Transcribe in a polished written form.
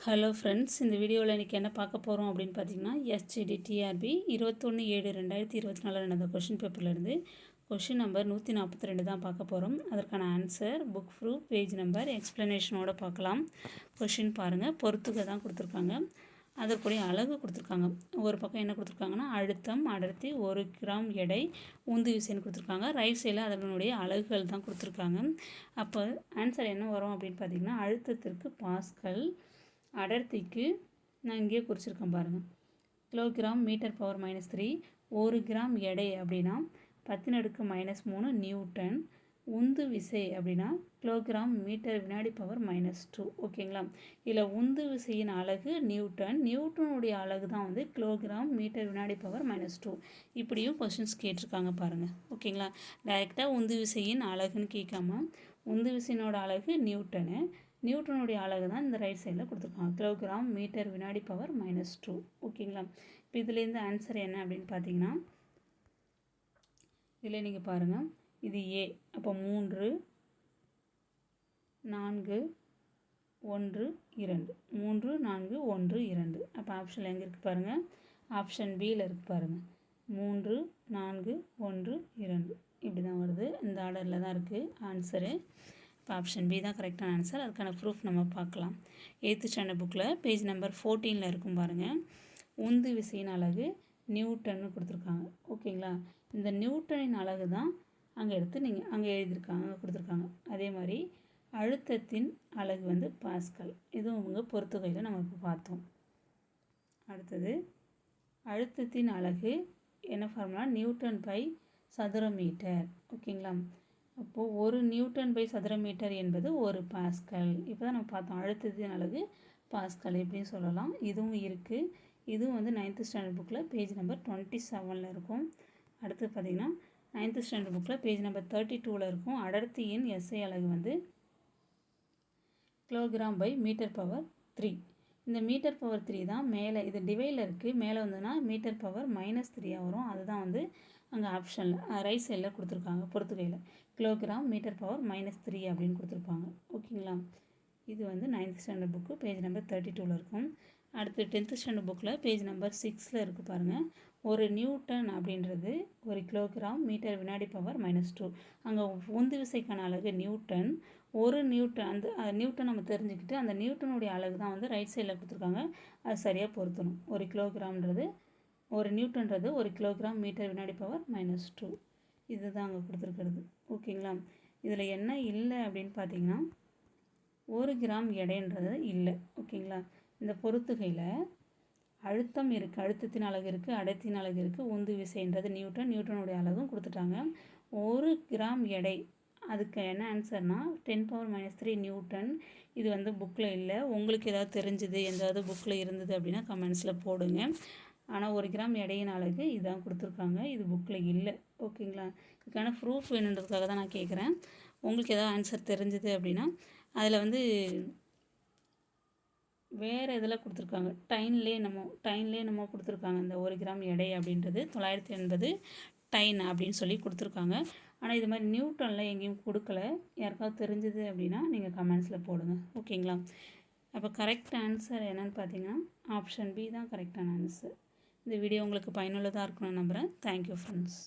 Hello friends, இந்த வீடியோவில் இன்றைக்கி என்ன பார்க்க போகிறோம் அப்படின்னு பார்த்தீங்கன்னா, எஸ்ஜிடி டிஆர்பி 21/7/2024 நடந்த கொஷின் பேப்பர்லேருந்து கொஷின் நம்பர் 142 தான் பார்க்க போகிறோம். அதற்கான answer, book proof, page number, எக்ஸ்ப்ளனேஷனோடு பார்க்கலாம். கொஷின் பாருங்கள், பொறுத்துக தான் கொடுத்துருக்காங்க. அதற்குரிய அலகு கொடுத்துருக்காங்க. ஒரு பக்கம் என்ன கொடுத்துருக்காங்கன்னா, அழுத்தம், அடர்த்தி, 1 கிராம் எடை, உந்து விசைன்னு கொடுத்துருக்காங்க. ரைட் சைடில் அதனுடைய அலகுகள் தான் கொடுத்துருக்காங்க. அப்போ ஆன்சர் என்ன வரும் அப்படின்னு பார்த்தீங்கன்னா, அழுத்தத்திற்கு பாஸ்கல், அடர்த்திக்கு நான் இங்கேயே குறிச்சிருக்கேன் பாருங்கள், கிலோகிராம் மீட்டர் பவர் -3, 1 கிராம் எடை அப்படின்னா 10⁻³ நியூட்டன், உந்து விசை அப்படின்னா கிலோகிராம் மீட்டர் வினாடி பவர் -2. ஓகேங்களா? இதில் உந்து விசையின் அலகு நியூட்டன், நியூட்டனுடைய அலகு தான் வந்து கிலோகிராம் மீட்டர் வினாடி பவர் -2. இப்படியும் கொஷின்ஸ் கேட்டிருக்காங்க பாருங்கள். ஓகேங்களா? டைரெக்டாக உந்து விசையின் அலகுன்னு கேட்காம, உந்து விசையினோட அலகு நியூட்டனு, நியூட்டனுடைய அலகு தான் இந்த ரைட் சைடில் கொடுத்துருக்காங்க, கிலோகிராம் மீட்டர் வினாடி பவர் -2. ஓகேங்களா? இப்போ இதுலேருந்து ஆன்சர் என்ன அப்படின்னு பார்த்தீங்கன்னா, இதில் நீங்கள் பாருங்கள், இது ஏ. அப்போ 3, 4, 1, 2, 3, 4, 1, 2. அப்போ ஆப்ஷனில் எங்கே இருக்குது பாருங்கள், ஆப்ஷன் பியில் இருக்குது பாருங்கள், 3, 4, 1, 2. இப்படி தான் வருது, இந்த ஆர்டரில் தான் இருக்குது ஆன்சரு. இப்போ ஆப்ஷன் பி தான் கரெக்டான ஆன்சர். அதுக்கான ப்ரூஃப் நம்ம பார்க்கலாம். 8th ஸ்டாண்டர்ட் புக்கில் பேஜ் நம்பர் 14 இருக்கும் பாருங்கள். உந்து விசையின் அலகு நியூட்டன்னு கொடுத்துருக்காங்க. ஓகேங்களா? இந்த நியூட்டனின் அலகு தான் அங்கே எடுத்து நீங்கள் அங்கே எழுதியிருக்காங்க, அங்கே கொடுத்துருக்காங்க. அதே மாதிரி அழுத்தத்தின் அலகு வந்து பாஸ்கல். இதுவும் இவங்க பொறுத்துகையில் நம்ம இப்போ பார்த்தோம். அடுத்தது அழுத்தத்தின் அலகு என்ன ஃபார்முலா, நியூட்டன் பை சதுர மீட்டர். ஓகேங்களா? அப்போது 1 நியூட்டன் பை சதுர மீட்டர் என்பது 1 பாஸ்கல். இப்போ தான் நம்ம பார்த்தோம், அழுத்தத்தின் அலகு பாஸ்கல் எப்படின்னு சொல்லலாம். இதுவும் இருக்குது. இதுவும் வந்து 9th ஸ்டாண்டர்ட் புக்கில் பேஜ் நம்பர் 27 இருக்கும். அடுத்து பார்த்திங்கன்னா 9th ஸ்டாண்டர்ட் புக்கில் பேஜ் நம்பர் 32 இருக்கும். அடர்த்தியின் எஸ்ஐ அலகு வந்து கிலோகிராம் பை மீட்டர் பவர் 3. இந்த மீட்டர் பவர் 3 தான் மேலே, இது டிவைடில் இருக்குது, மேலே வந்ததுன்னா மீட்டர் பவர் -3 வரும். அதுதான் வந்து அங்கே ஆப்ஷனில் ரைட் சைடில் கொடுத்துருக்காங்க பொறுத்துகையில், கிலோகிராம் மீட்டர் பவர் -3 அப்படின்னு கொடுத்துருப்பாங்க. ஓகேங்களா? இது வந்து 9th standard book page number 32 இருக்கும். அடுத்து 10th ஸ்டாண்டர்ட் புக்கில் பேஜ் நம்பர் 6 இருக்குது பாருங்கள். 1 நியூட்டன் அப்படின்றது 1 கிலோகிராம் மீட்டர் வினாடி பவர் -2. அங்கே உந்து விசைக்கான அலகு நியூட்டன், 1 நியூட்டன், அந்த நியூட்டன் நம்ம தெரிஞ்சுக்கிட்டு அந்த நியூட்டனுடைய அலகு தான் வந்து ரைட் சைடில் கொடுத்துருக்காங்க. அது சரியாக பொருத்தணும். 1 கிலோகிராம்ன்றது, 1 நியூட்டன்றது 1 கிலோகிராம் மீட்டர் வினாடி பவர் -2. இது தான் அங்கே கொடுத்துருக்கிறது. ஓகேங்களா? இதில் என்ன இல்லை அப்படின்னு பார்த்தீங்கன்னா, 1 கிராம் எடைன்றது இல்லை. ஓகேங்களா? இந்த பொறுத்துகையில் அழுத்தம் இருக்குது, அழுத்தத்தின் அலகு இருக்குது, அடர்த்தியின் அலகு இருக்குது, உந்து விசைன்றது நியூட்டன், நியூட்டனுடைய அலகும் கொடுத்துட்டாங்க. 1 கிராம் எடை, அதுக்கு என்ன ஆன்சர்னா 10⁻³ நியூட்டன். இது வந்து புக்கில் இல்லை. உங்களுக்கு ஏதாவது தெரிஞ்சுது, எதாவது புக்கில் இருந்தது அப்படின்னா கமெண்ட்ஸில் போடுங்க. ஆனால் 1 கிராம் எடையின் அலகு இதான் கொடுத்துருக்காங்க, இது புக்கில் இல்லை. ஓகேங்களா? இதுக்கான ப்ரூஃப் வேணுன்றதுக்காக தான் நான் கேட்குறேன். உங்களுக்கு ஏதாவது ஆன்சர் தெரிஞ்சுது அப்படின்னா அதில் வந்து வேறு இதில் கொடுத்துருக்காங்க, டைன்லேயே நம்ம கொடுத்துருக்காங்க. இந்த 1 கிராம் எடை அப்படின்றது 980 டைன் அப்படின்னு சொல்லி கொடுத்துருக்காங்க. ஆனால் இது மாதிரி நியூட்டனில் எங்கேயும் கொடுக்கல. யாருக்காவது தெரிஞ்சுது அப்படின்னா நீங்கள் கமெண்ட்ஸில் போடுங்க. ஓகேங்களா? அப்போ கரெக்ட் ஆன்சர் என்னென்னு பார்த்தீங்கன்னா ஆப்ஷன் பி தான் கரெக்டான ஆன்சர். இந்த வீடியோ உங்களுக்கு பயனுள்ளதாக இருக்கணும்னு நம்புகிறேன். Thank you friends.